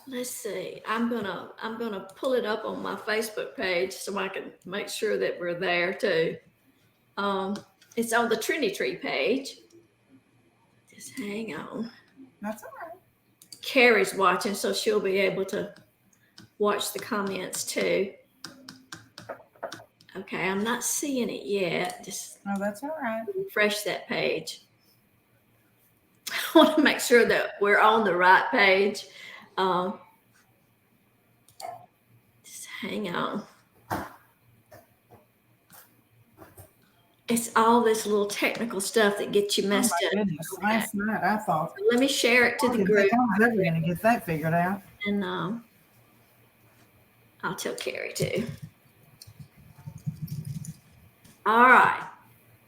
let's see. I'm gonna pull it up on my Facebook page so I can make sure that we're there too. Um, it's on the Trendy Tree page. Just hang on. That's all right. Carrie's watching, so she'll be able to watch the comments too. Okay, I'm not seeing it yet. Just Oh, that's all right. refresh that page. I want to make sure that we're on the right page. Um, just hang on. It's all this little technical stuff that gets you Oh messed my up. goodness. Okay. Last night I thought So let me share it to I the didn't think group I was ever going to get that figured out. and I'll tell Carrie too. All right.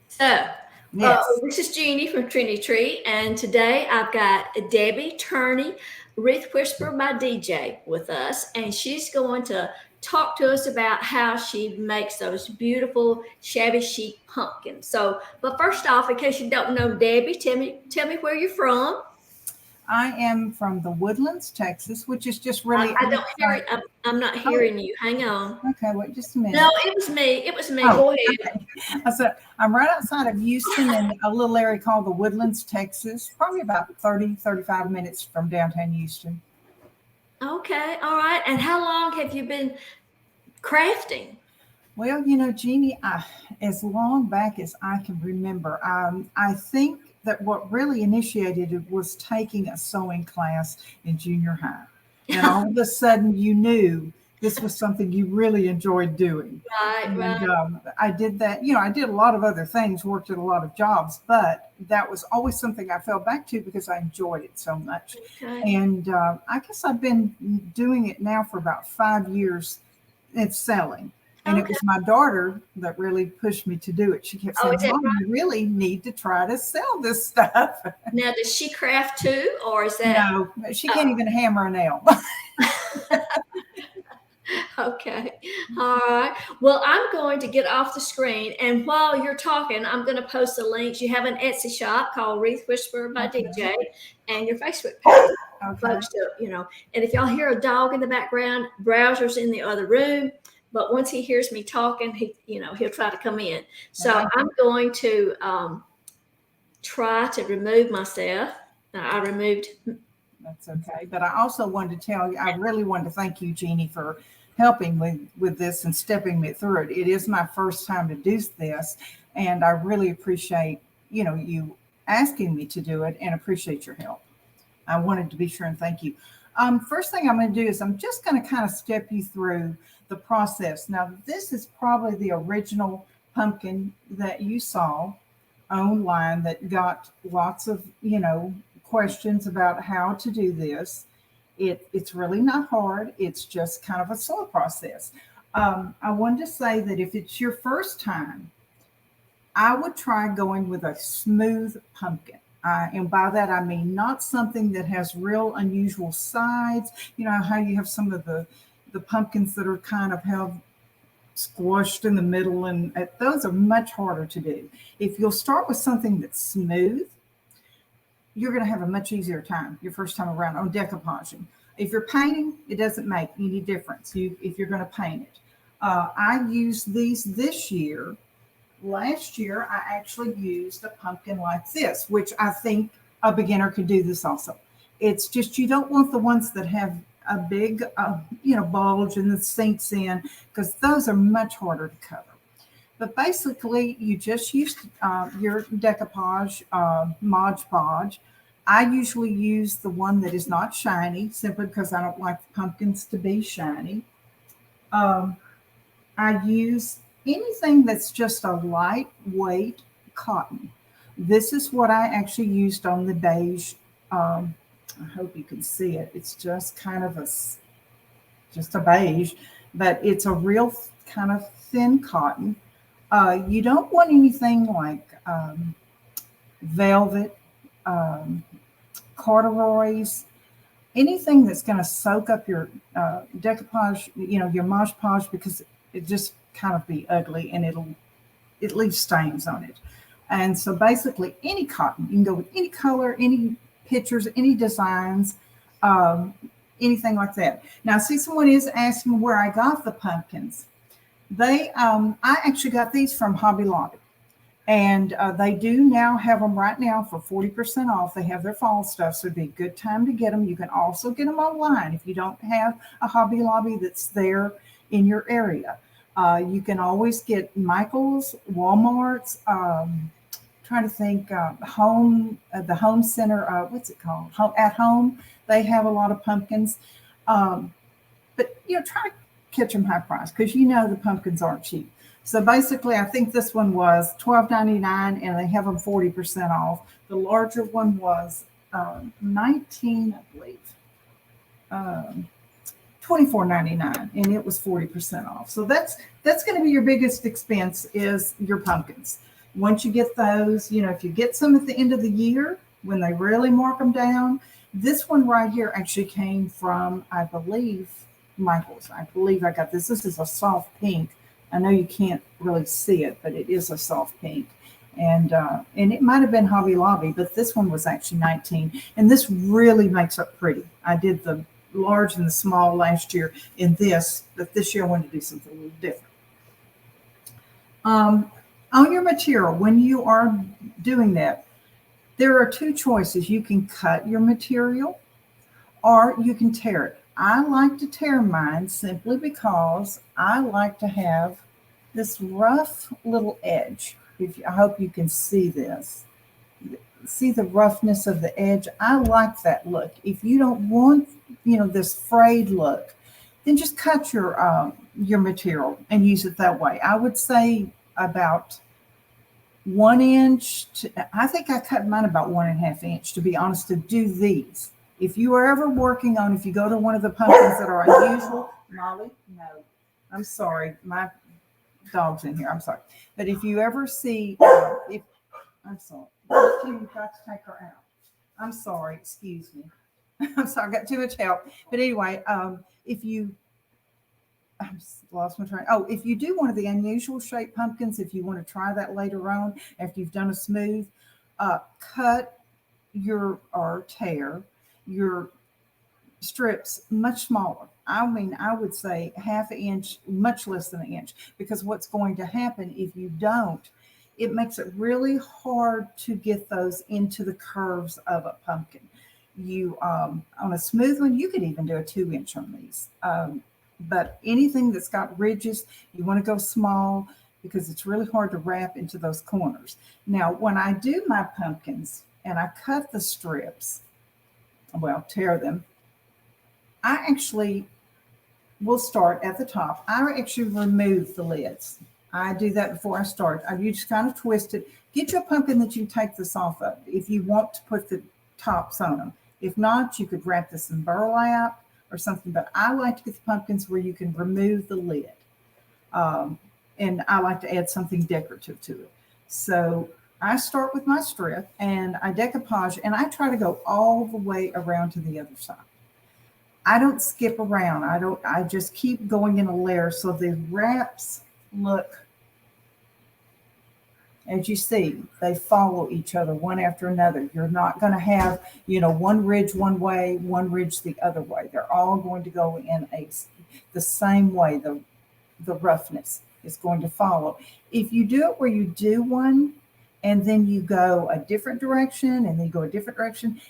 So Yes. this is Jeannie from Trendy Tree, and today I've got Debbie Turney, Wreath Whisperer by DJ, with us, and she's going to talk to us about how she makes those beautiful shabby chic pumpkins. So, but first off, in case you don't know Debbie, tell me where you're from. I am from the Woodlands, Texas, which is just really I don't hear outside. it. I'm not Oh, hearing you. Hang on. okay. Wait just a No, minute. it was me. It was me. Oh, Go ahead. okay. I said, I'm right outside of Houston in a little area called the Woodlands, Texas, probably about 30, 35 minutes from downtown Houston. Okay. All right. And how long have you been crafting? Well, Jeannie, as long back as I can remember, I think that what really initiated it was taking a sewing class in junior high. And all of a sudden, you knew this was something you really enjoyed doing. Right, And right. I did that. I did a lot of other things, worked at a lot of jobs, but that was always something I fell back to because I enjoyed it so much. Okay. And I guess I've been doing it now for about 5 years. It's selling. And it Okay. was my daughter that really pushed me to do it. She kept Oh, saying, is that Mom, you really need to try to sell this stuff. right? Now, does she craft too, or is that No, she can't oh, even hammer a nail. okay? All right. Well, I'm going to get off the screen, and while you're talking, I'm going to post the links. You have an Etsy shop called Wreath Whisperer by Okay. DJ, and your Facebook page. Okay. Folks, and if y'all hear a dog in the background, Browser's in the other room. But once he hears me talking, he'll try to come in. So Okay. I'm going to try to remove myself. I removed. That's okay. But I also wanted to tell you, I really wanted to thank you, Jeannie, for helping with this and stepping me through it. It is my first time to do this, and I really appreciate, you asking me to do it and appreciate your help. I wanted to be sure and thank you. First thing I'm going to do is I'm just going to kind of step you through the process. Now, this is probably the original pumpkin that you saw online that got lots of, questions about how to do this. It's really not hard. It's just kind of a slow process. I wanted to say that if it's your first time, I would try going with a smooth pumpkin. And by that, I mean not something that has real unusual sides. You know how you have some of the pumpkins that are kind of have squashed in the middle, and those are much harder to do. If you'll start with something that's smooth, you're going to have a much easier time your first time around on decoupaging. If you're painting, it doesn't make any difference if you're going to paint it. I used these this year. Last year, I actually used a pumpkin like this, which I think a beginner could do this also. It's just you don't want the ones that have a big, bulge and that sinks in because those are much harder to cover. But basically, you just use your decoupage, Mod Podge. I usually use the one that is not shiny simply because I don't like the pumpkins to be shiny. Um, I use anything that's just a lightweight cotton. This is what I actually used on the beige. I hope you can see it. It's just kind of just a beige, but it's a real kind of thin cotton. You don't want anything like velvet, um, corduroys, anything that's going to soak up your decoupage, your Mod Podge, because it just kind of be ugly and it leaves stains on it. And so basically any cotton, you can go with any color, any pictures, any designs. Um, anything like that. Now, see, someone is asking where I got the pumpkins. I actually got these from Hobby Lobby. And they do now have them right now for 40% off. They have their fall stuff, so it'd be a good time to get them. You can also get them online if you don't have a Hobby Lobby that's there in your area. You can always get Michael's, Walmart's, trying to think, the home center, what's it called? At home, they have a lot of pumpkins. But, try to catch them high price because the pumpkins aren't cheap. So basically, I think this one was $12.99, and they have them 40% off. The larger one was $19, I believe, $24.99, and it was 40% off. So that's going to be your biggest expense is your pumpkins. Once you get those, if you get some at the end of the year when they really mark them down, this one right here actually came from, I believe, Michael's. I believe I got this. This is a soft pink. I know you can't really see it, but it is a soft pink. And it might have been Hobby Lobby, but this one was actually $19. And this really makes up pretty. I did the large and the small last year in this, but this year I wanted to do something a little different. On your material, when you are doing that, there are two choices. You can cut your material or you can tear it. I like to tear mine simply because I like to have this rough little edge. I hope you can see this. See the roughness of the edge? I like that look. If you don't want, this frayed look, then just cut your material and use it that way. I would say about 1 inch. I think I cut mine about 1.5 inch, to be honest, to do these. If you are ever working on, if you go to one of the pumpkins that are unusual, Molly, no, I'm sorry, my dog's in here, I'm sorry. But if you ever see, I'm sorry, you've got to take her out. I'm sorry, excuse me. I'm sorry, I got too much help. But anyway, if you do one of the unusual shaped pumpkins, if you want to try that later on, after you've done a smooth, cut or tear your strips much smaller. I mean, I would say 1/2 inch, much less than 1 inch, because what's going to happen if you don't, it makes it really hard to get those into the curves of a pumpkin. On a smooth one, you could even do a 2 inch on these. But anything that's got ridges, you want to go small because it's really hard to wrap into those corners. Now, when I do my pumpkins and I cut the strips, tear them, I actually will start at the top. I actually remove the lids. I do that before I start. You just kind of twist it. Get you a pumpkin that you can take this off of if you want to put the tops on them. If not, you could wrap this in burlap or something, but I like to get the pumpkins where you can remove the lid. And I like to add something decorative to it. So I start with my strip and I decoupage, and I try to go all the way around to the other side. I don't skip around. I just keep going in a layer so the wraps look, as you see, they follow each other one after another. You're not going to have, one ridge one way, one ridge the other way. They're all going to go in the same way. The roughness is going to follow. If you do it where you do one and then you go a different direction and then you go a different direction,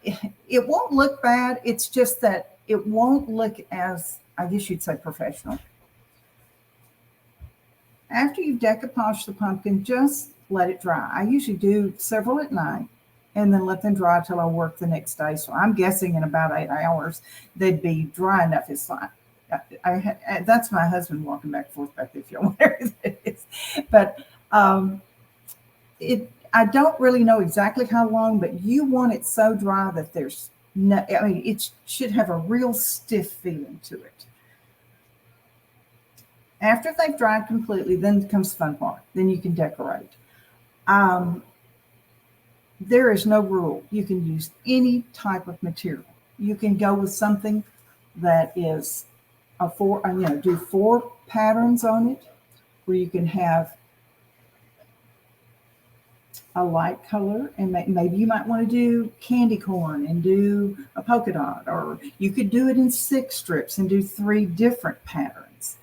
it won't look bad. It's just that it won't look as, I guess you'd say, professional. After you've decoupaged the pumpkin, just let it dry. I usually do several at night and then let them dry till I work the next day. So I'm guessing in about 8 hours, they'd be dry enough. It's fine. That's my husband walking back and forth back there, if you wonder who that is. But I don't really know exactly how long, but you want it so dry that there's no, it should have a real stiff feeling to it. After they've dried completely, then comes the fun part. Then you can decorate. There is no rule. You can use any type of material. You can go with something that is do 4 patterns on it, where you can have a light color, and maybe you might want to do candy corn and do a polka dot, or you could do it in 6 strips and do 3 different patterns.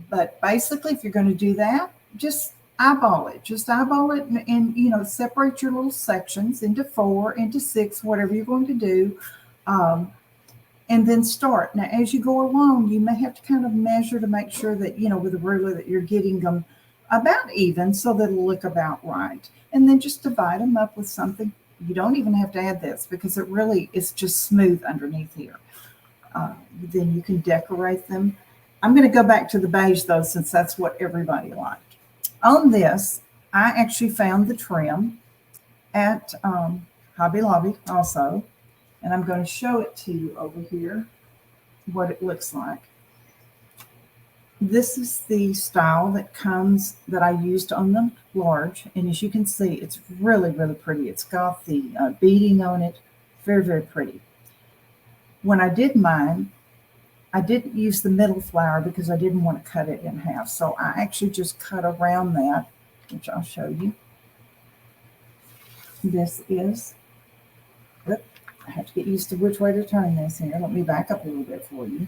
But basically, if you're going to do that, just eyeball it. Just eyeball it and separate your little sections into 4, into 6, whatever you're going to do. And then start. Now, as you go along, you may have to kind of measure to make sure that, with a ruler, that you're getting them about even so that it'll look about right. And then just divide them up with something. You don't even have to add this because it's just smooth underneath here. Then you can decorate them. I'm going to go back to the beige though, since that's what everybody liked. On this, I actually found the trim at Hobby Lobby also. And I'm going to show it to you over here, what it looks like. This is the style that I used on the large. And as you can see, it's really, really pretty. It's got the beading on it. Very, very pretty. When I did mine, I didn't use the middle flower because I didn't want to cut it in half. So I actually just cut around that, which I'll show you. This is, I have to get used to which way to turn this here. Let me back up a little bit for you.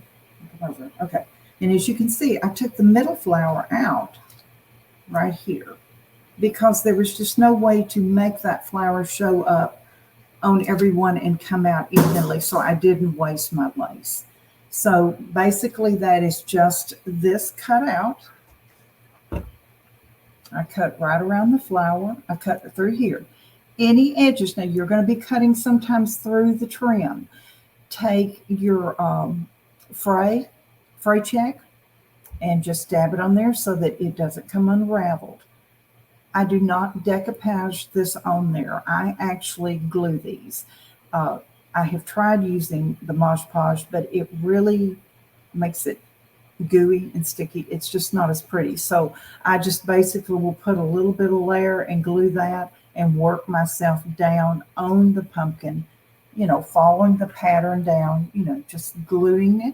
Okay. And as you can see, I took the middle flower out right here because there was just no way to make that flower show up on every one and come out evenly. So I didn't waste my lace. So basically that is just this cut out. I cut right around the flower. I cut it through here. Any edges, now you're going to be cutting sometimes through the trim. Take your fray check and just dab it on there so that it doesn't come unraveled. I do not decoupage this on there. I actually glue these. I have tried using the Mod Podge, but it really makes it gooey and sticky. It's just not as pretty. So I just basically will put a little bit of layer and glue that and work myself down on the pumpkin, following the pattern down, just gluing it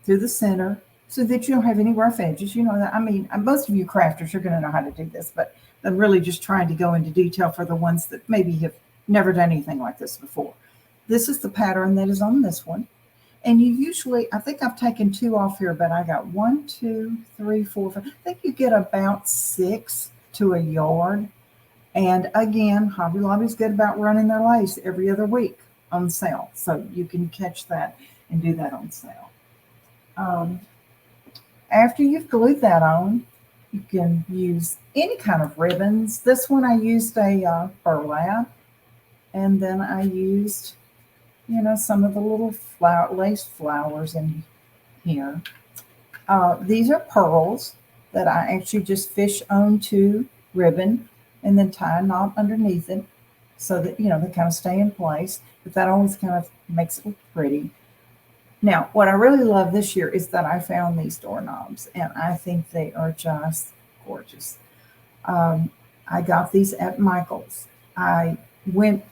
through the center so that you don't have any rough edges. Most of you crafters are going to know how to do this, but I'm really just trying to go into detail for the ones that maybe have never done anything like this before. This is the pattern that is on this one. And you usually, I think I've taken 2 off here, but I got 1, 2, 3, 4, 5. I think you get about 6 to a yard. And again, Hobby Lobby's good about running their lace every other week on sale. So you can catch that and do that on sale. After you've glued that on, you can use any kind of ribbons. This one I used a burlap. And then I used, some of the little lace flowers in here. These are pearls that I actually just fish onto ribbon and then tie a knot underneath it so that, they kind of stay in place. But that always kind of makes it look pretty. Now, what I really love this year is that I found these doorknobs, and I think they are just gorgeous. I got these at Michael's. I went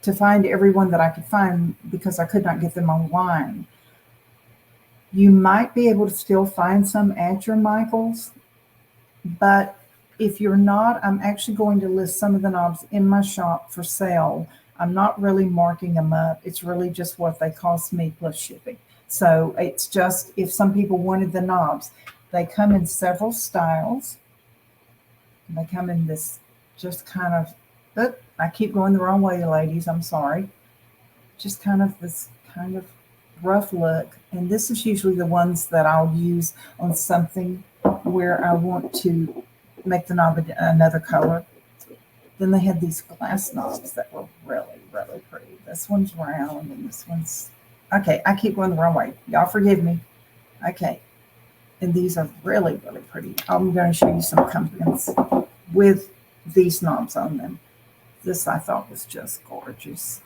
to find everyone that I could find because I could not get them online. You might be able to still find some at your Michael's, but if you're not, I'm actually going to list some of the knobs in my shop for sale. I'm not really marking them up. It's really just what they cost me plus shipping. So it's just, if some people wanted the knobs, they come in several styles. They come in this just kind of, I keep going the wrong way, ladies. I'm sorry. Just kind of this kind of rough look. And this is usually the ones that I'll use on something where I want to make the knob another color. Then they had these glass knobs that were really, really pretty. This one's round and this one's, okay, I keep going the wrong way. Y'all forgive me. Okay. And these are really, really pretty. I'm going to show you some pumpkins with these knobs on them. This I thought was just gorgeous.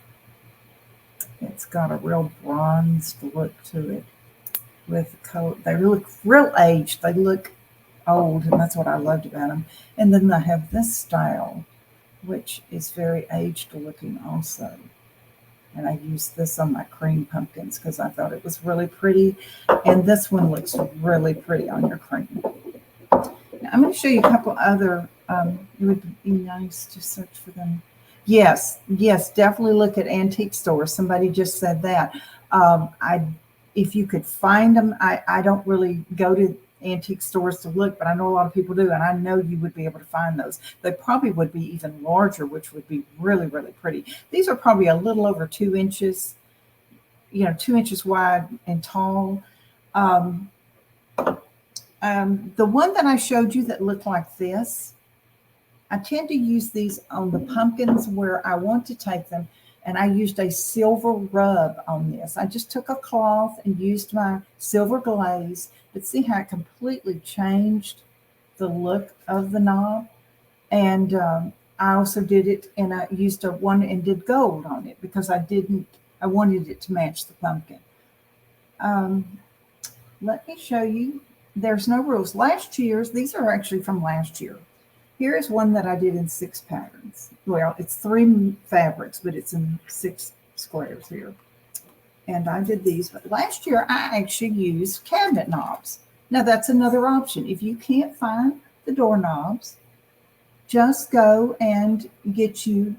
It's got a real bronzed look to it with the color. They look real aged. They look old, and that's what I loved about them. And then they have this style, which is very aged looking also. And I used this on my cream pumpkins because I thought it was really pretty. And this one looks really pretty on your cream. Now, I'm going to show you a couple other It would be nice to search for them. Yes, yes, definitely look at antique stores. Somebody just said that. If you could find them, I don't really go to antique stores to look, but I know a lot of people do, and I know you would be able to find those. They probably would be even larger, which would be really, really pretty. These are probably a little over 2 inches, 2 inches wide and tall. The one that I showed you that looked like this, I tend to use these on the pumpkins where I want to take them, and I used a silver rub on this. I just took a cloth and used my silver glaze, but see how it completely changed the look of the knob? And I also did it, and I used a one and did gold on it because I wanted it to match the pumpkin. Let me show you. There's no rules. Last year's, these are actually from last year. Here is one that I did in 6 patterns. Well, it's 3 fabrics, but it's in 6 squares here. And I did these, but last year I actually used cabinet knobs. Now that's another option. If you can't find the doorknobs, just go and get you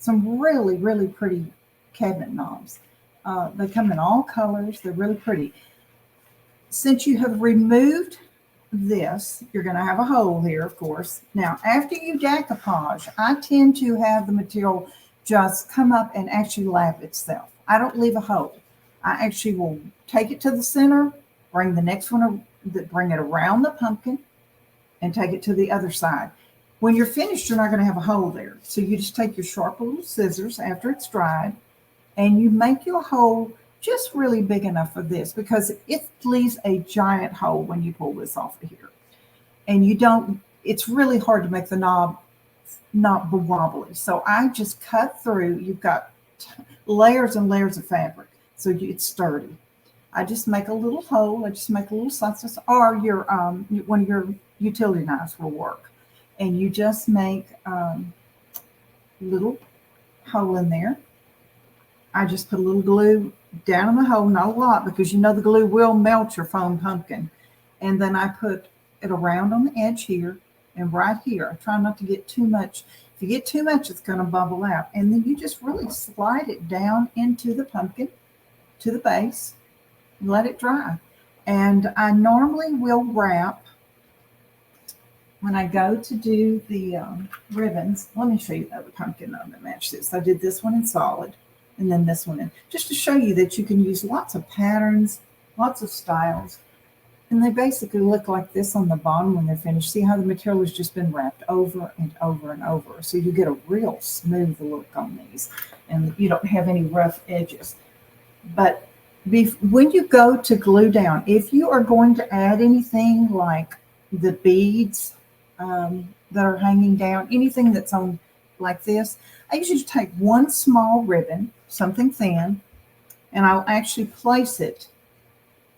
some really, really pretty cabinet knobs. They come in all colors. They're really pretty. Since you have removed this, you're going to have a hole here, of course. Now, after you decoupage, I tend to have the material just come up and actually lap itself. I don't leave a hole. I actually will take it to the center, bring the next one, bring it around the pumpkin, and take it to the other side. When you're finished, you're not going to have a hole there. So you just take your sharp little scissors after it's dried, and you make your hole just really big enough for this, because it leaves a giant hole when you pull this off of here. And it's really hard to make the knob not wobbly. So I just cut through. You've got layers and layers of fabric, so it's sturdy. I just make a little hole. I just make a little slice, or one of your utility knives will work. And you just make a little hole in there. I just put a little glue down in the hole, not a lot, because the glue will melt your foam pumpkin. And then I put it around on the edge here and right here. I try not to get too much. If you get too much, it's going to bubble out. And then you just really slide it down into the pumpkin to the base and let it dry. And I normally will wrap when I go to do the ribbons. Let me show you the other pumpkin that matches this. I did this one in solid, and then this one in, just to show you that you can use lots of patterns, lots of styles. And they basically look like this on the bottom when they're finished. See how the material has just been wrapped over and over and over. So you get a real smooth look on these, and you don't have any rough edges. But when you go to glue down, if you are going to add anything like the beads that are hanging down, anything that's on like this, I usually just take one small ribbon, something thin, and I'll actually place it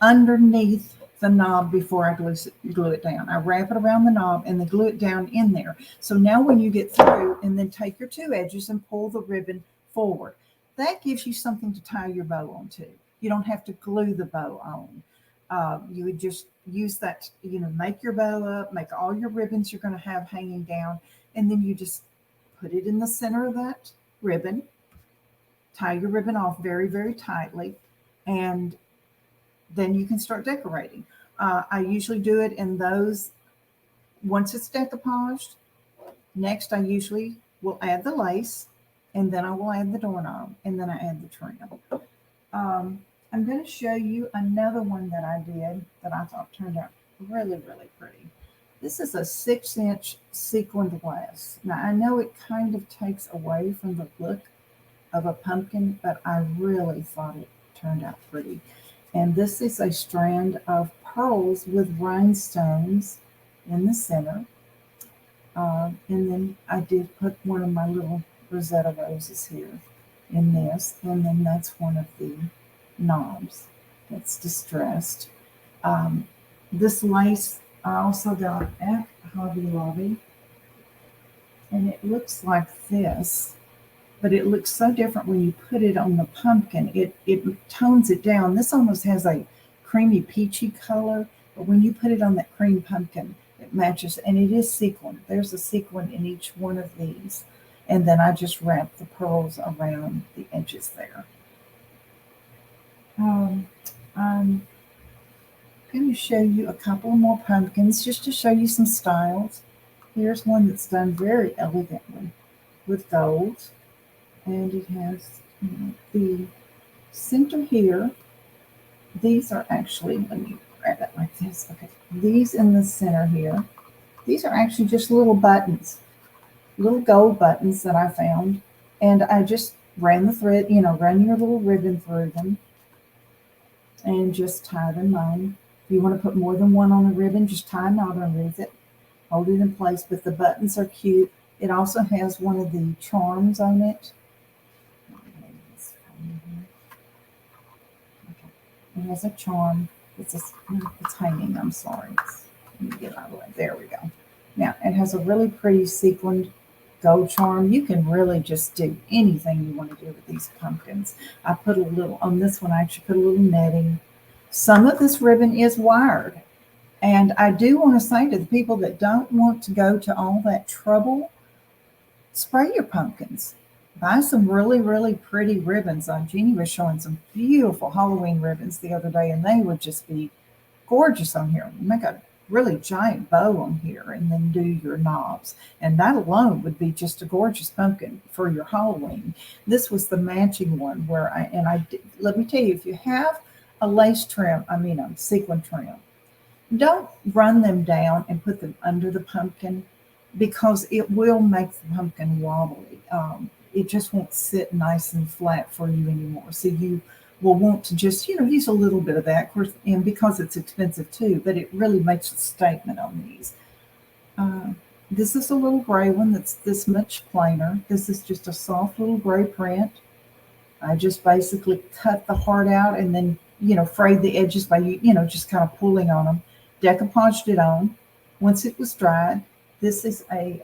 underneath the knob before I glue it down. I wrap it around the knob and then glue it down in there. So now when you get through, and then take your 2 edges and pull the ribbon forward, that gives you something to tie your bow onto. You don't have to glue the bow on. You would just use that, make your bow up, make all your ribbons you're going to have hanging down, and then you just put it in the center of that ribbon, tie your ribbon off very, very tightly, and then you can start decorating. I usually do it in those, once it's decoupaged. Next, I usually will add the lace, and then I will add the doorknob, and then I add the trim. I'm going to show you another one that I did that I thought turned out really, really pretty. This is a 6-inch sequined glass. Now, I know it kind of takes away from the look of a pumpkin, but I really thought it turned out pretty. And this is a strand of pearls with rhinestones in the center. And then I did put one of my little Rosetta roses here in this. And then that's one of the knobs that's distressed. This lace I also got at Hobby Lobby. And it looks like this, but it looks so different when you put it on the pumpkin. It tones it down. This almost has a creamy peachy color, but when you put it on that cream pumpkin, it matches, and it is sequin. There's a sequin in each one of these. And then I just wrap the pearls around the edges there. I'm going to show you a couple more pumpkins just to show you some styles. Here's one that's done very elegantly with gold. And it has the center here. These are actually, let me grab it like this. Okay, these in the center here. These are actually just little buttons. Little gold buttons that I found, and I just ran the thread, run your little ribbon through them and just tie them on. If you want to put more than one on the ribbon, just tie a knot underneath it, hold it in place, but the buttons are cute. It also has one of the charms on it. Okay. It has a charm. It's hanging, I'm sorry. Let me get it out of the way. There we go. Now, it has a really pretty sequined gold charm. You can really just do anything you want to do with these pumpkins. I put a little, on this one, I actually put a little netting. Some of this ribbon is wired. And I do want to say to the people that don't want to go to all that trouble, spray your pumpkins. Buy some really, really pretty ribbons. Jeannie was showing some beautiful Halloween ribbons the other day, and they would just be gorgeous on here. Make a really giant bow on here and then do your knobs, and that alone would be just a gorgeous pumpkin for your Halloween. This was the matching one where let me tell you, if you have a lace trim, sequin trim, don't run them down and put them under the pumpkin, because it will make the pumpkin wobbly. It just won't sit nice and flat for you anymore. So you will want to just, use a little bit of that, of course, and because it's expensive too, but it really makes a statement on these. This is a little gray one that's this much plainer. This is just a soft little gray print. I just basically cut the heart out and then, frayed the edges by, just kind of pulling on them. Decoupaged it on. Once it was dried, this is a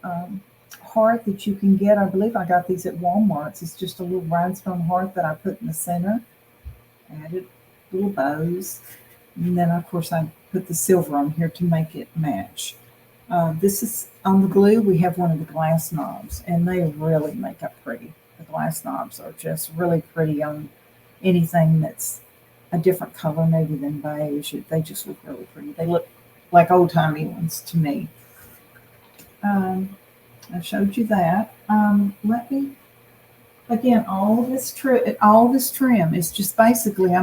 heart that you can get. I believe I got these at Walmart. It's just a little rhinestone heart that I put in the center. Added little bows, and then of course I put the silver on here to make it match. This is on the glue. We have one of the glass knobs, and they really make up pretty. The glass knobs are just really pretty on anything that's a different color maybe than beige. They just look really pretty. They look like old-timey ones to me. I showed you that. Let me, again, all this trim is just basically, I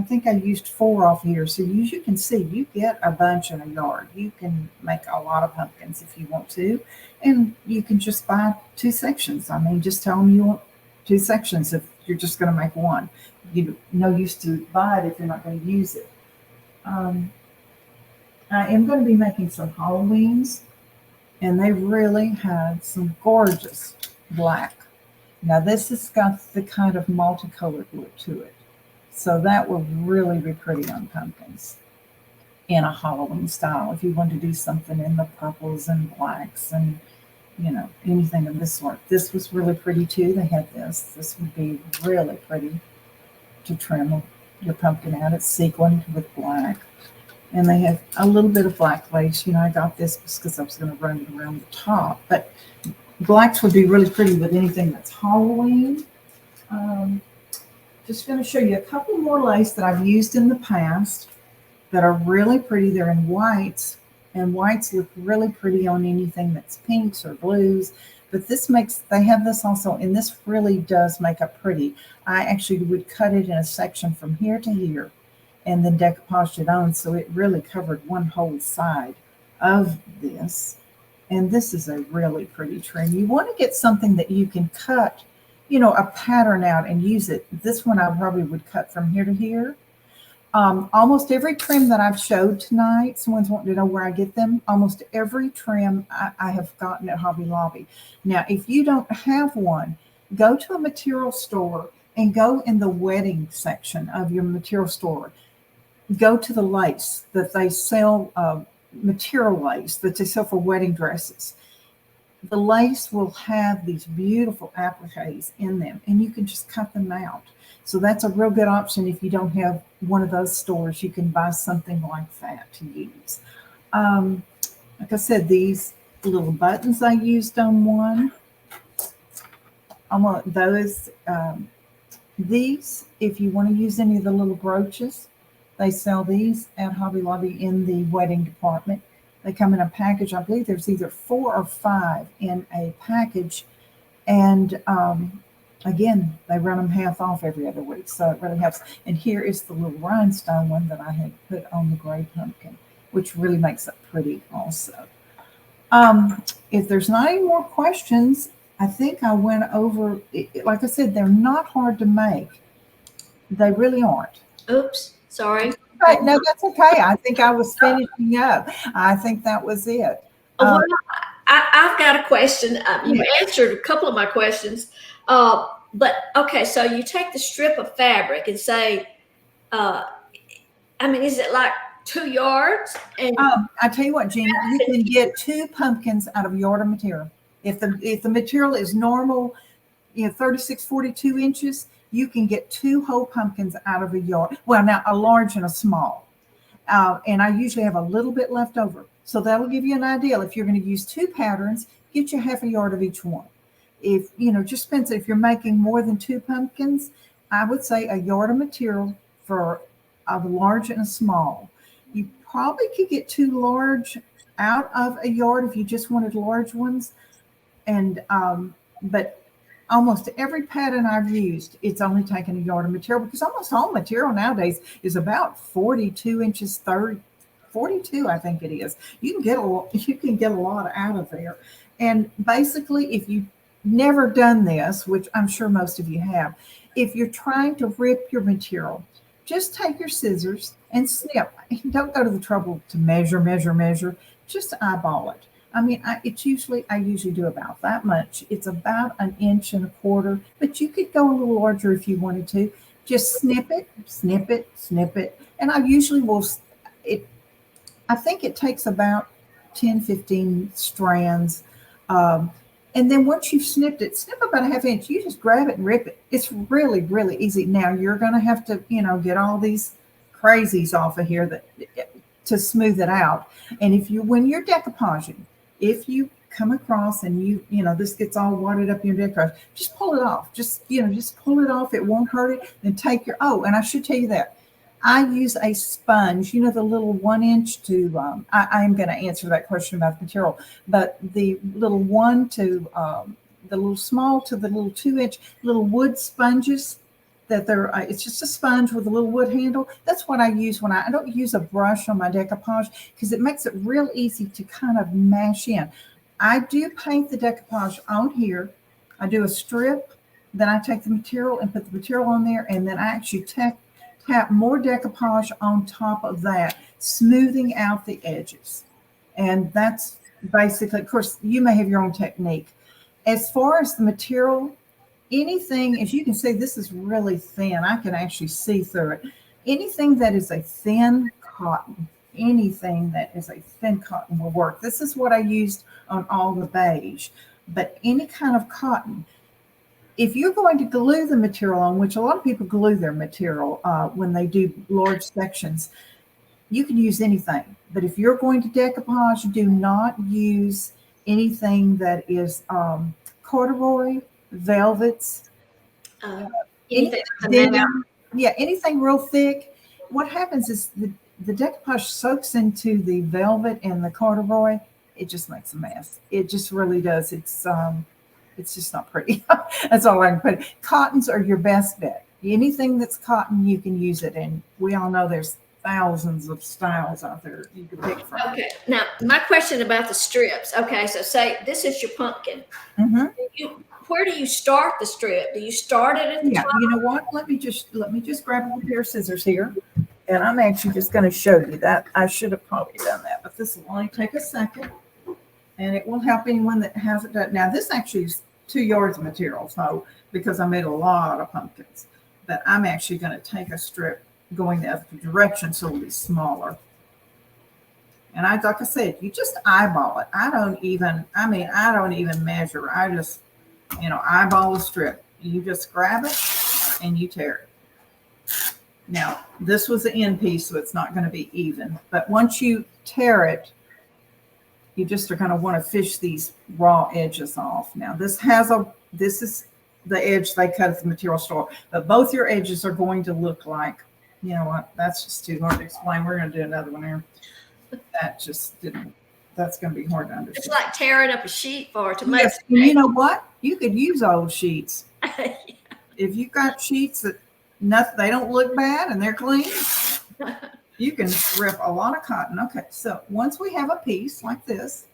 think I used 4 off here. So as you can see, you get a bunch in a yard. You can make a lot of pumpkins if you want to. And you can just buy 2 sections. Just tell them you want 2 sections if you're just going to make one. No use to buy it if you're not going to use it. I am going to be making some Halloweens, and they really had some gorgeous black. Now this has got the kind of multicolored look to it. So that will really be pretty on pumpkins in a Halloween style. If you want to do something in the purples and blacks and, anything of this sort. This was really pretty too. They had this. This would be really pretty to trim your pumpkin out. It's sequined with black. And they have a little bit of black lace. I got this because I was going to run it around the top. But blacks would be really pretty with anything that's Halloween. Just going to show you a couple more lace that I've used in the past that are really pretty. They're in whites, and whites look really pretty on anything that's pinks or blues. But they have this also, and this really does make up pretty. I actually would cut it in a section from here to here and then decoupaged it on, so it really covered one whole side of this. And this is a really pretty trim. You want to get something that you can cut, a pattern out and use it. This one I probably would cut from here to here. Almost every trim that I've showed tonight, someone's wanting to know where I get them. Almost every trim I have gotten at Hobby Lobby. Now, if you don't have one, go to a material store and go in the wedding section of your material store. Go to the lace that they sell, material lace that they sell for wedding dresses. The lace will have these beautiful appliques in them, and you can just cut them out. So that's a real good option if you don't have one of those stores. You can buy something like that to use. Like I said, these little buttons I used on one. I want those. These, if you want to use any of the little brooches, they sell these at Hobby Lobby in the wedding department. They come in a package. I believe there's either 4 or 5 in a package. And again, they run them half off every other week. So it really helps. And here is the little rhinestone one that I had put on the gray pumpkin, which really makes it pretty also. If there's not any more questions, I think I went over, like I said, they're not hard to make. They really aren't. Oops, sorry. Right, no, that's okay. I think I was finishing up. I think that was it. Well, I've got a question. You answered a couple of my questions. But okay, so you take the strip of fabric and say, is it like 2 yards? And I tell you what, Jeannie, you can get 2 pumpkins out of a yard of material. If the material is normal, 36, 42 inches, you can get 2 whole pumpkins out of a yard. Well, now a large and a small. And I usually have a little bit left over. So that'll give you an idea. If you're going to use 2 patterns, get you half a yard of each one. If, just depends. If you're making more than 2 pumpkins, I would say a yard of material for a large and a small. You probably could get 2 large out of a yard if you just wanted large ones. And, but almost every pattern I've used, it's only taken a yard of material, because almost all material nowadays is about 42 inches, 42, I think it is. You can get a lot out of there. And basically, if you've never done this, which I'm sure most of you have, if you're trying to rip your material, just take your scissors and snip. Don't go to the trouble to measure. Just eyeball it. I usually do about that much. It's about 1.25 inches, but you could go a little larger if you wanted to. Just snip it. And I usually will, I think it takes about 10, 15 strands. And then once you've snipped it, snip about 1/2 inch, you just grab it and rip it. It's really, really easy. Now you're going to have to, get all these crazies off of here to smooth it out. And when you're decoupaging, if you come across and this gets all wadded up in your decoupage, just pull it off. Just pull it off. It won't hurt it. Then take and I should tell you that I use a sponge, the little 1 inch to, I am going to answer that question about the material, but the little the little small to the little 2 inch little wood sponges that it's just a sponge with a little wood handle. That's what I use when I don't use a brush on my decoupage, because it makes it real easy to kind of mash in. I do paint the decoupage on here. I do a strip, then I take the material and put the material on there, and then I actually tap more decoupage on top of that, smoothing out the edges. And that's basically, of course, you may have your own technique. As far as the material, anything, as you can see, this is really thin. I can actually see through it. Anything that is a thin cotton, will work. This is what I used on all the beige, but any kind of cotton. If you're going to glue the material on, which a lot of people glue their material when they do large sections, you can use anything. But if you're going to decoupage, do not use anything that is corduroy, velvets, anything anything real thick. What happens is the decoupage soaks into the velvet and the corduroy. It just makes a mess. It just really does. It's just not pretty. That's all I can put. Cottons are your best bet. Anything that's cotton, you can use it. And we all know there's thousands of styles out there you can pick from. Okay. Now, my question about the strips. Okay, so say this is your pumpkin. Mm-hmm. Where do you start the strip? Do you start it at the top? You know what? Let me just grab a pair of scissors here. And I'm actually just going to show you that. I should have probably done that, but this will only take a second. And it will help anyone that hasn't done. Now, this actually is 2 yards of material, so because I made a lot of pumpkins, but I'm actually going to take a strip going the other direction so it'll be smaller. And like I said, you just eyeball it. I don't even measure. I just, eyeball the strip. You just grab it and you tear it. Now, this was the end piece, so it's not going to be even. But once you tear it, you just are going to want to fish these raw edges off. Now this is the edge they cut at the material store, but both your edges are going to look like, you know what, that's just too hard to explain. We're going to do another one here. That just didn't, that's going to be hard to understand. It's like tearing up a sheet for a tomato. Yes, and you know what? You could use old sheets. Yeah. If you've got sheets that nothing, they don't look bad and they're clean, you can rip a lot of cotton. Okay, so once we have a piece like this,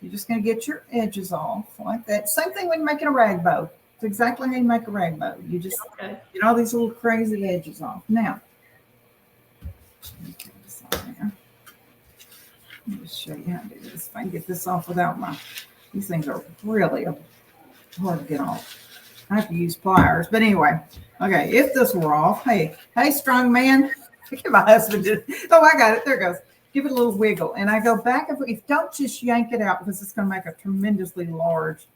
you're just going to get your edges off like that. Same thing when you're making a rag bow. It's exactly how you make a rag bow. You just get all these little crazy edges off. Now, let me take this off here. Let me show you how to do this. If I can get this off without these things are really hard to get off. I have to use pliers, but anyway. Okay, if this were off, hey, strong man. My husband did. Oh, I got it. There it goes. Give it a little wiggle, and I go back and forth. Don't just yank it out because it's going to make a tremendously large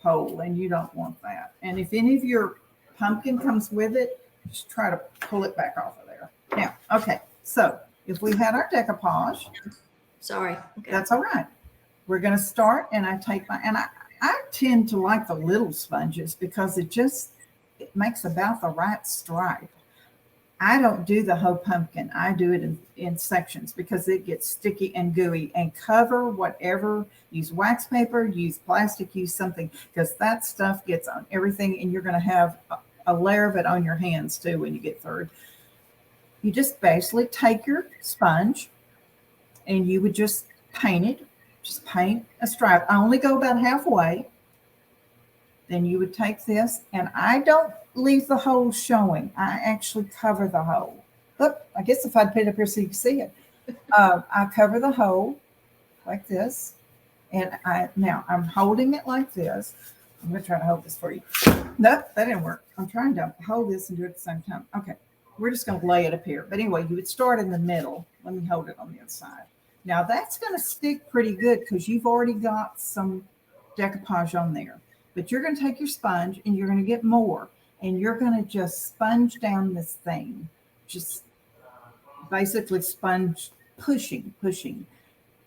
hole, and you don't want that. And if any of your pumpkin comes with it, just try to pull it back off of there. Now, okay, so if we had our decoupage, sorry, that's all right. We're going to start, and I tend to like the little sponges because it makes about the right stripe. I don't do the whole pumpkin. I do it in sections because it gets sticky and gooey. And cover whatever, use wax paper, use plastic, use something, because that stuff gets on everything, and you're going to have a layer of it on your hands too when you get through. You just basically take your sponge and you would just paint it. Just paint a stripe. I only go about halfway. Then you would take this, and I don't leave the hole showing. I actually cover the hole. Look, I guess if I'd put it up here so you can see it. I cover the hole like this, and now I'm holding it like this. I'm going to try to hold this for you. Nope, that didn't work. I'm trying to hold this and do it at the same time. Okay, we're just going to lay it up here. But anyway, you would start in the middle. Let me hold it on the other side. Now that's going to stick pretty good because you've already got some decoupage on there. But you're going to take your sponge and you're going to get more, and you're going to just sponge down this thing. Just basically sponge pushing.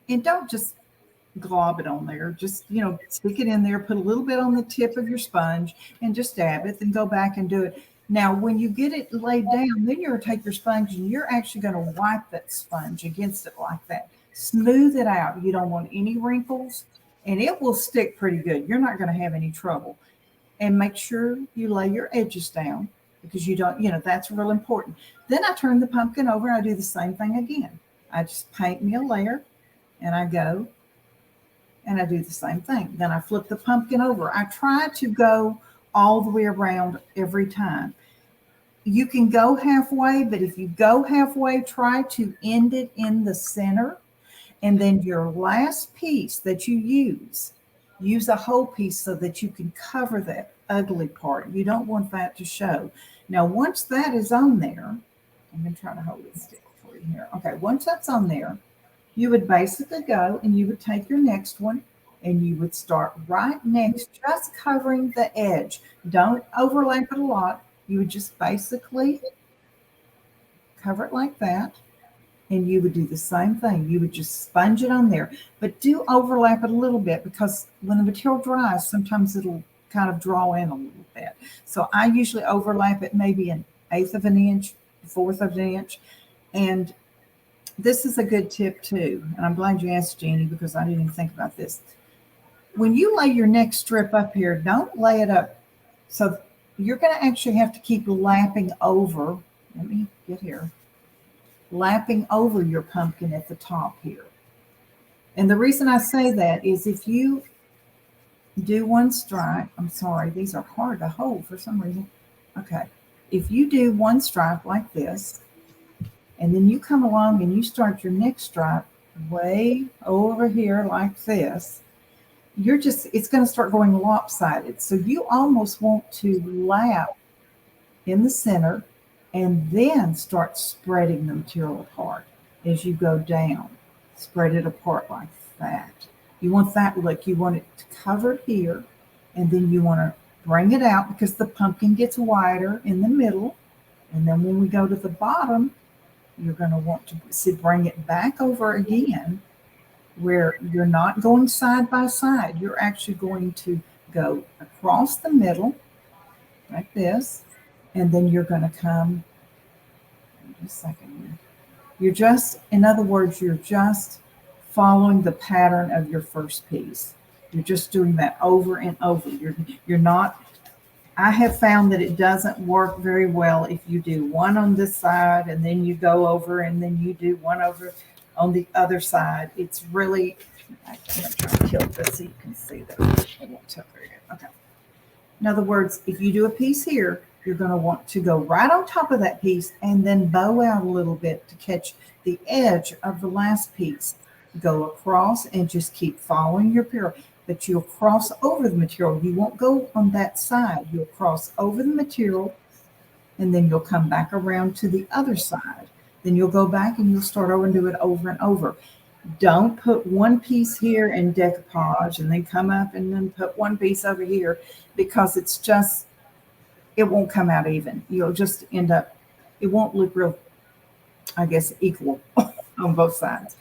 And don't just glob it on there. Just, stick it in there, put a little bit on the tip of your sponge and just dab it, then go back and do it. Now, when you get it laid down, then you're going to take your sponge and you're actually going to wipe that sponge against it like that. Smooth it out. You don't want any wrinkles. And it will stick pretty good. You're not going to have any trouble. And make sure you lay your edges down because you don't, that's real important. Then I turn the pumpkin over and I do the same thing again. I just paint me a layer and I go and I do the same thing. Then I flip the pumpkin over. I try to go all the way around every time. You can go halfway, but if you go halfway, try to end it in the center. And then your last piece that you use a whole piece so that you can cover that ugly part. You don't want that to show. Now, once that is on there, I'm going to try to hold it still for you here. Okay, once that's on there, you would basically go and you would take your next one and you would start right next, just covering the edge. Don't overlap it a lot. You would just basically cover it like that. And you would do the same thing. You would just sponge it on there, but do overlap it a little bit because when the material dries, sometimes it'll kind of draw in a little bit. So I usually overlap it maybe 1/8 of an inch, 1/4 of an inch. And this is a good tip too. And I'm glad you asked, Jeannie, because I didn't even think about this. When you lay your next strip up here, don't lay it up. So you're going to actually have to keep lapping over. Let me get here. Lapping over your pumpkin at the top here. And the reason I say that is if you do one stripe, I'm sorry, these are hard to hold for some reason. Okay. If you do one stripe like this, and then you come along and you start your next stripe way over here like this, it's going to start going lopsided. So you almost want to lap in the center and then start spreading the material apart as you go down. Spread it apart like that. You want that look. You want it covered here, and then you want to bring it out because the pumpkin gets wider in the middle. And then when we go to the bottom, you're going to want to bring it back over again where you're not going side by side. You're actually going to go across the middle like this, and then you're going to come, just a second here. You're just, in other words, you're just following the pattern of your first piece. You're just doing that over and over. You're not, I have found that it doesn't work very well if you do one on this side and then you go over and then you do one over on the other side. It's really, I'm going to try to tilt this so you can see that. It won't tilt very good. Okay. In other words, if you do a piece here, you're going to want to go right on top of that piece and then bow out a little bit to catch the edge of the last piece. Go across and just keep following your parallel, but you'll cross over the material. You won't go on that side. You'll cross over the material, and then you'll come back around to the other side. Then you'll go back and you'll start over and do it over and over. Don't put one piece here in decoupage and then come up and then put one piece over here, because it's just, it won't come out even. You'll just end up, it won't look real, I guess, equal on both sides.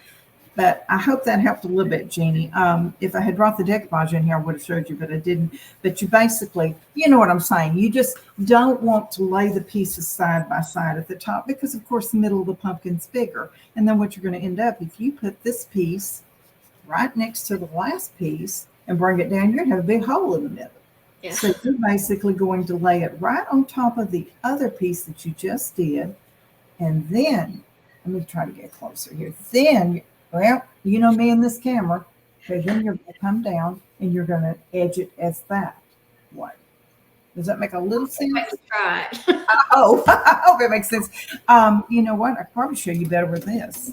But I hope that helped a little bit, Jeannie. If I had brought the decoupage in here, I would have showed you, but I didn't. But you basically, you know what I'm saying. You just don't want to lay the pieces side by side at the top, because, of course, the middle of the pumpkin's bigger. And then what you're going to end up, if you put this piece right next to the last piece and bring it down, you're going to have a big hole in the middle. Yeah. So you're basically going to lay it right on top of the other piece that you just did. And then, let me try to get closer here. Then, well, you know me and this camera. Okay, then you're going to come down and you're going to edge it as that way. Does that make a little sense? Let's try it. Oh, I hope it makes sense. You know what? I could probably show you better with this.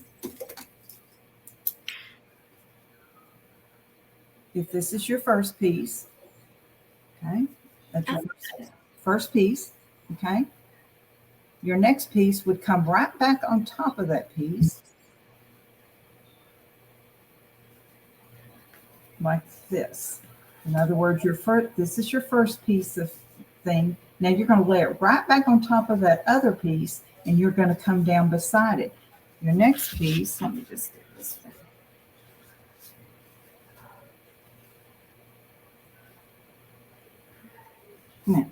If this is your first piece, okay, that's your first piece, okay. Your next piece would come right back on top of that piece, like this. In other words, this is your first piece of thing. Now you're going to lay it right back on top of that other piece, and you're going to come down beside it. Your next piece, let me just do this thing. Now,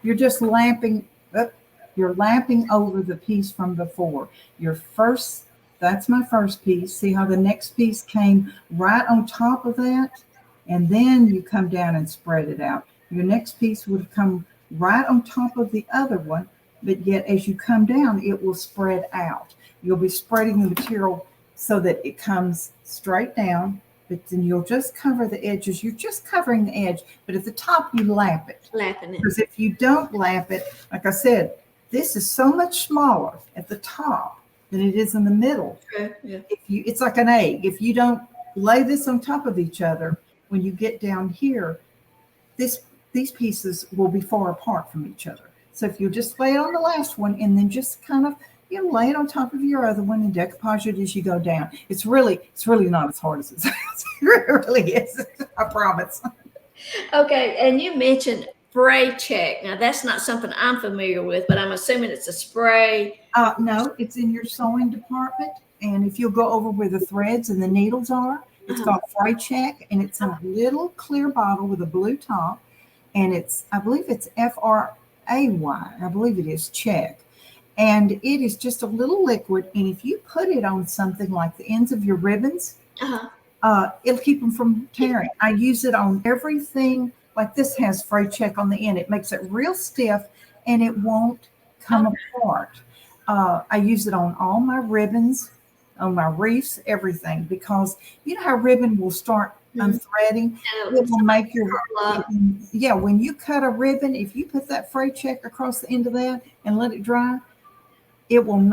you're just lapping up. You're lapping over the piece from before. Your first, that's my first piece. See how the next piece came right on top of that? And then you come down and spread it out. Your next piece would come right on top of the other one, but yet as you come down, it will spread out. You'll be spreading the material so that it comes straight down, but then you'll just cover the edges. You're just covering the edge, but at the top you lap it. Lapping it. Because if you don't lap it, like I said, this is so much smaller at the top than it is in the middle. Okay, yeah. It's like an egg. If you don't lay this on top of each other, when you get down here, these pieces will be far apart from each other. So if you just lay it on the last one and then just kind of lay it on top of your other one and decoupage it as you go down. It's really not as hard as it sounds. It really is. I promise. Okay, and you mentioned spray check. Now that's not something I'm familiar with, but I'm assuming it's a spray. No, it's in your sewing department, and if you'll go over where the threads and the needles are, it's called spray check, and it's a little clear bottle with a blue top, and I believe it's FRAY. I believe it is check. And it is just a little liquid, and if you put it on something like the ends of your ribbons, it'll keep them from tearing. I use it on everything. Like this has spray check on the end. It makes it real stiff, and it won't come apart. I use it on all my ribbons, on my wreaths, everything, because you know how ribbon will start unthreading. It will make your, when you cut a ribbon, if you put that spray check across the end of that and let it dry, it won't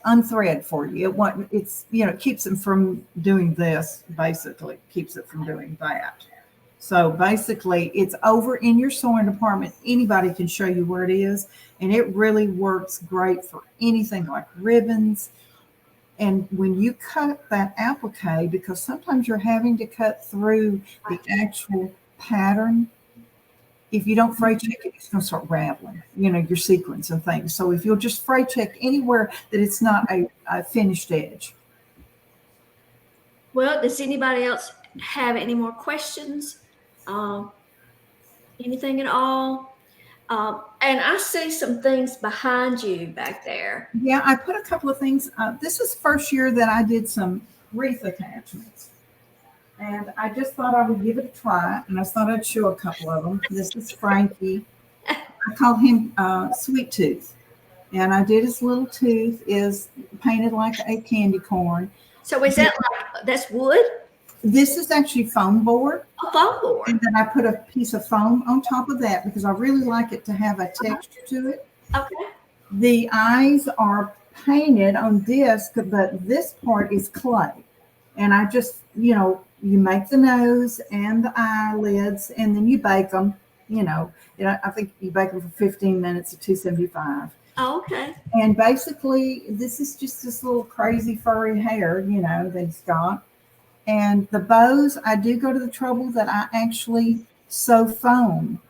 unthread for you. It won't, it keeps them from doing this, basically, keeps it from doing that. So basically, it's over in your sewing department. Anybody can show you where it is, and it really works great for anything like ribbons. And when you cut that applique, because sometimes you're having to cut through the actual pattern, if you don't fray check it, it's going to start raveling, your sequins and things. So if you'll just fray check anywhere that it's not a finished edge. Well, does anybody else have any more questions? Um, anything at all? And I see some things behind you back there. Yeah, I put a couple of things. This is the first year that I did some wreath attachments. And I just thought I would give it a try. And I thought I'd show a couple of them. This is Frankie. I call him Sweet Tooth. And I did his little tooth is painted like a candy corn. So is that like, that's wood? This is actually foam board. A foam board. And then I put a piece of foam on top of that because I really like it to have a texture to it. Okay. The eyes are painted on disc, but this part is clay. And I just, you make the nose and the eyelids and then you bake them, I think you bake them for 15 minutes at 275. Oh, okay. And basically, this is just this little crazy furry hair, that he's got. And the bows, I do go to the trouble that I actually sew foam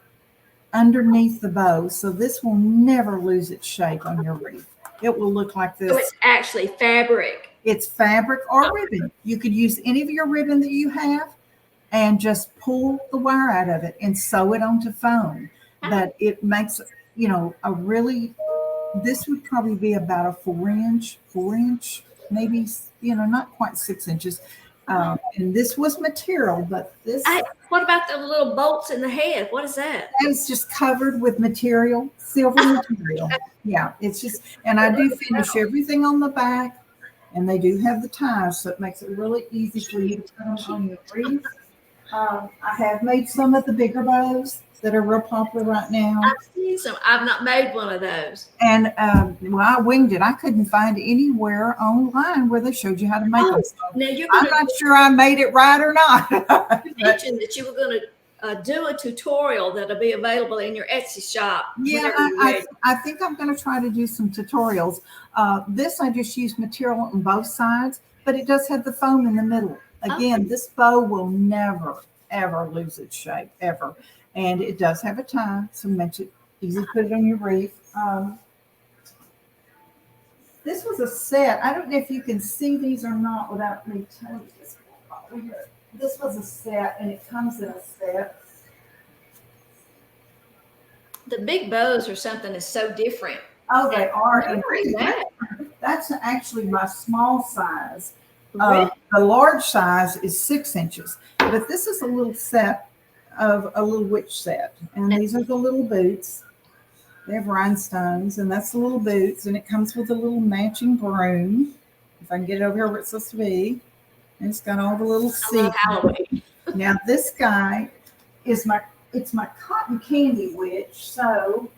underneath the bow. So this will never lose its shape on your wreath. It will look like this. So it's actually fabric. It's fabric or ribbon. You could use any of your ribbon that you have and just pull the wire out of it and sew it onto foam. But it makes, a really, this would probably be about a 4-inch, maybe, not quite 6 inches. And this was material, but this. What about the little bolts in the head? What is that? That is just covered with material, silver material. Yeah, it's just, and I do finish everything on the back. And they do have the ties, so it makes it really easy for you to put them on your wreath. I have made some of the bigger bows that are real popular right now. I've seen some. I've not made one of those. And I winged it. I couldn't find anywhere online where they showed you how to make them. So now I'm not sure I made it right or not. You mentioned that you were going to do a tutorial that'll be available in your Etsy shop. Yeah, I think I'm going to try to do some tutorials. This I just use material on both sides, but it does have the foam in the middle. Again, This bow will never, ever lose its shape, ever. And it does have a tie, so it makes it easy to put it on your wreath. This was a set. I don't know if you can see these or not without me telling you this. This was a set, and it comes in a set. The big bows or something is so different. Oh, they are. And that? That's actually my small size. The large size is 6 inches, but this is a little set of a little witch set. And these are the little boots. They have rhinestones, and that's the little boots, and it comes with a little matching broom. If I can get it over here where it's supposed to be. And it's got all the little sequins. Now this guy is my cotton candy witch. So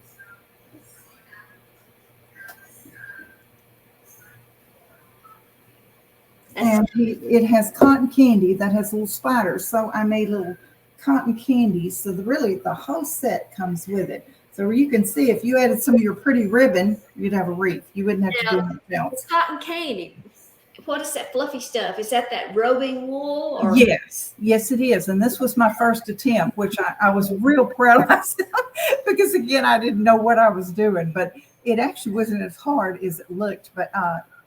and it has cotton candy that has little spiders. So I made little cotton candies. So the whole set comes with it. So you can see if you added some of your pretty ribbon, you'd have a wreath. You wouldn't have to do anything else. Cotton candy. What is that fluffy stuff? Is that roving wool? Or? Yes, it is. And this was my first attempt, which I was real proud of myself because, again, I didn't know what I was doing. But it actually wasn't as hard as it looked. But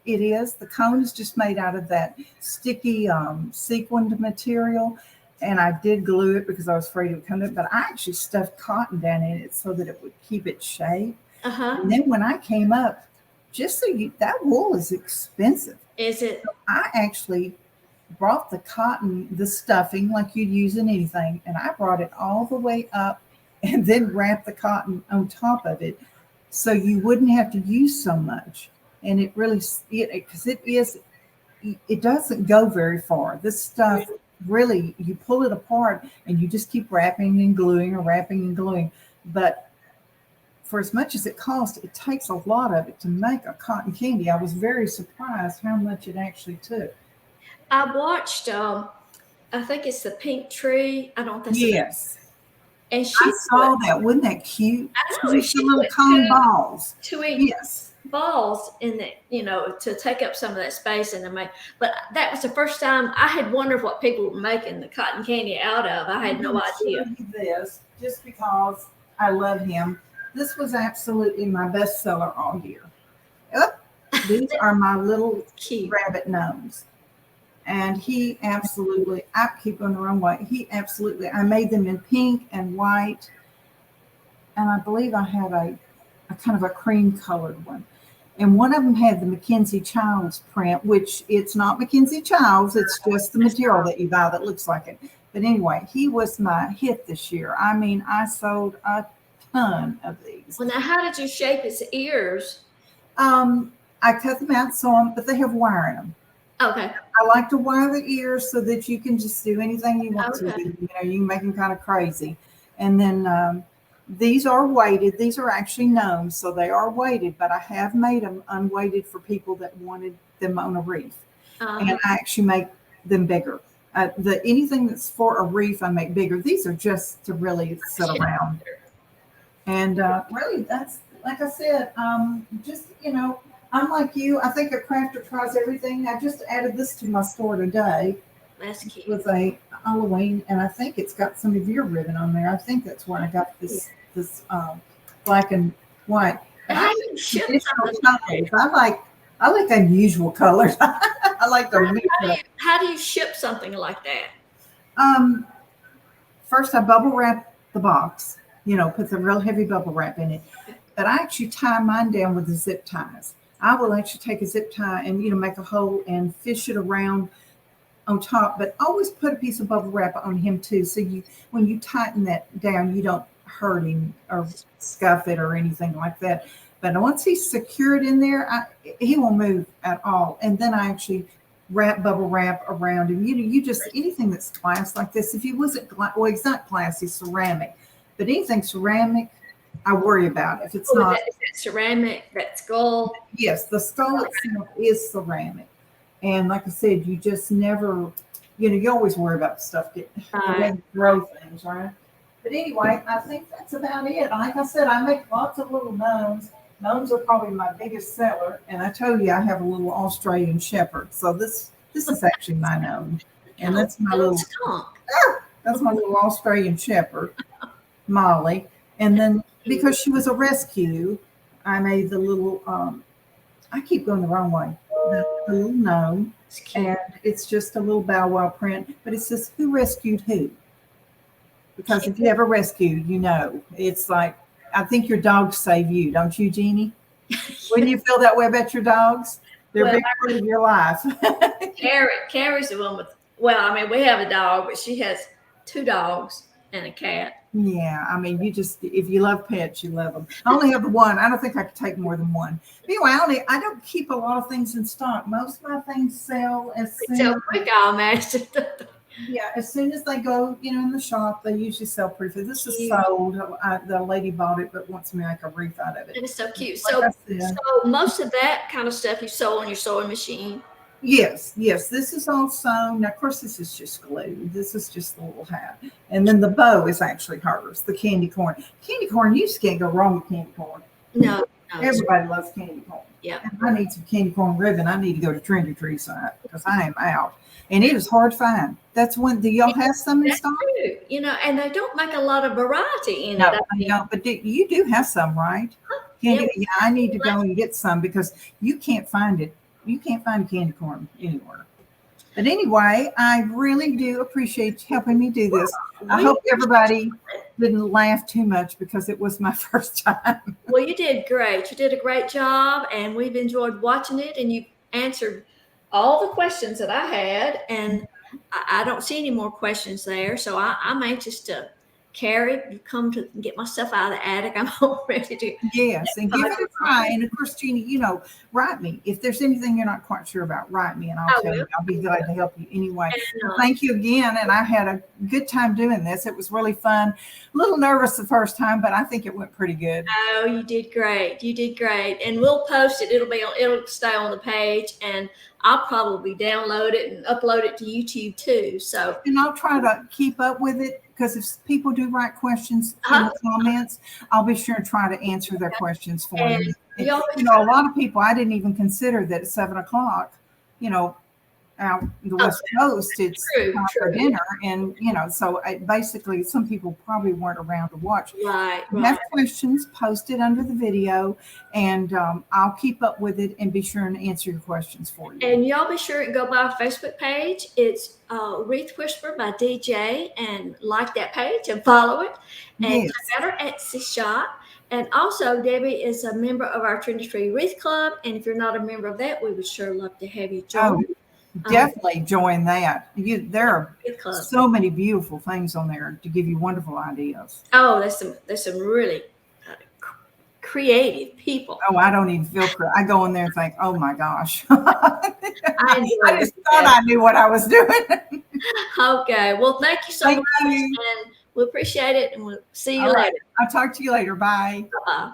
it is. The cone is just made out of that sticky sequined material. And I did glue it because I was afraid it would come up. But I actually stuffed cotton down in it so that it would keep its shape. And then when I came up, that wool is expensive. Is it? So I actually brought the stuffing like you'd use in anything, and I brought it all the way up and then wrapped the cotton on top of it so you wouldn't have to use so much. And it really, because it doesn't go very far. This stuff really, you pull it apart and you just keep wrapping and gluing. But for as much as it costs, it takes a lot of it to make a cotton candy. I was very surprised how much it actually took. I watched, I think it's the Pink Tree. I don't think so. Yes. And I saw that. Wasn't that cute? I know. She little cone balls. Yes. Balls in the, to take up some of that space in the make. But that was the first time I had wondered what people were making the cotton candy out of. I had no idea. This, just because I love him. This was absolutely my bestseller all year. These are my little cute rabbit gnomes. And he absolutely, I keep going the wrong way. I made them in pink and white. And I believe I had a kind of a cream colored one. And one of them had the Mackenzie Childs print, which it's not Mackenzie Childs. It's just the material that you buy that looks like it. But anyway, he was my hit this year. I mean, I sold a ton of these. Well, now, how did you shape his ears? I cut them out, sew them, but they have wire in them. Okay. I like to wire the ears so that you can just do anything you want to. You can make them kind of crazy. And then these are weighted. These are actually gnomes, so they are weighted, but I have made them unweighted for people that wanted them on a wreath. And I actually make them bigger. Anything that's for a wreath, I make bigger. These are just to really sit around. And really, that's, like I said, just, I'm like you. I think a crafter tries everything. I just added this to my store today. That's cute. With a Halloween, and I think it's got some of your ribbon on there. I think that's where I got this black and white. How do you ship something? I like unusual colors. I like the How do you ship something like that? First I bubble wrap the box, put the real heavy bubble wrap in it. But I actually tie mine down with the zip ties. I will actually take a zip tie and make a hole and fish it around on top, but always put a piece of bubble wrap on him too. So when you tighten that down, you don't hurt him or scuff it or anything like that. But once he's secured in there, he won't move at all. And then I actually bubble wrap around him. You just, anything that's glass like this, if he wasn't glass, well, he's not glass, he's ceramic. But anything ceramic, I worry about. If it's not. Is it ceramic, that skull? Yes, the skull itself is ceramic. And like I said, you just never, you always worry about stuff getting throw things, right? But anyway, I think that's about it. Like I said, I make lots of little gnomes. Gnomes are probably my biggest seller. And I told you I have a little Australian Shepherd. So this is actually my gnome. And that's my little skunk. That's my little Australian Shepherd, Molly. And then because she was a rescue, I made the little, I keep going the wrong way. The little gnome, and it's just a little bow wow print, but it says who rescued who. Because if you ever rescue, it's like, I think your dogs save you, don't you, Jeannie? Wouldn't you feel that way about your dogs? They're a big part of your life. Carrie's the one with, we have a dog, but she has 2 dogs and a cat. Yeah, if you love pets, you love them. I only have the one. I don't think I could take more than one. Anyway, I don't keep a lot of things in stock. Most of my things sell as soon quick, I imagine. Yeah, as soon as they go, in the shop, they usually sell pretty fast. This is sold. The lady bought it, but wants me to make a wreath out of it. And it's so cute. So most of that kind of stuff you sew on your sewing machine. Yes. This is all sewn. Now, of course, this is just glue. This is just the little hat. And then the bow is actually hers, the candy corn. Candy corn, you just can't go wrong with candy corn. No. Everybody loves candy corn. Yeah. And I need some candy corn ribbon. I need to go to Trendy Tree site because I am out. And it is hard to find. That's when, do y'all have some in stock? And they don't make a lot of variety in it. No, but you do have some, right? I need to go and get some because you can't find it. You can't find candy corn anywhere. But anyway, I really do appreciate you helping me do this. I hope everybody didn't laugh too much because it was my first time. Well, you did great. You did a great job, and we've enjoyed watching it, and you answered all the questions that I had, and I don't see any more questions there. So I'm anxious to come to get my stuff out of the attic. I'm all ready to. Yes, and give it a try. And of course, Jeannie, write me. If there's anything you're not quite sure about, write me and I'll tell you. I'll be glad to help you anyway. Thank you again. And I had a good time doing this. It was really fun. A little nervous the first time, but I think it went pretty good. Oh, you did great. You did great. And we'll post it. It'll stay on the page, and I'll probably download it and upload it to YouTube too. So, and I'll try to keep up with it. Because if people do write questions in the comments, I'll be sure to try to answer their questions for them. A lot of people, I didn't even consider that at 7 o'clock, out the West Coast, it's True, time for true. dinner. And, so basically some people probably weren't around to watch. Right, If you have right. questions, post it under the video, and I'll keep up with it and be sure and answer your questions for you. And y'all be sure and go by our Facebook page. It's Wreath Whisper by DJ, and like that page and follow it. And Yes. check out our Etsy shop. And also, Debbie is a member of our Trendy Tree Wreath Club. And if you're not a member of that, we would sure love to have you join. Definitely join that. There are Club. so many beautiful things on there to give you wonderful ideas. Oh, there's some really creative people. Oh, I don't even feel I go in there and think, oh my gosh. I just thought I knew what I was doing. Okay. Well, thank you so Thank much. you. And we appreciate it. And we'll see you All later. right. I'll talk to you later. Bye. Bye-bye.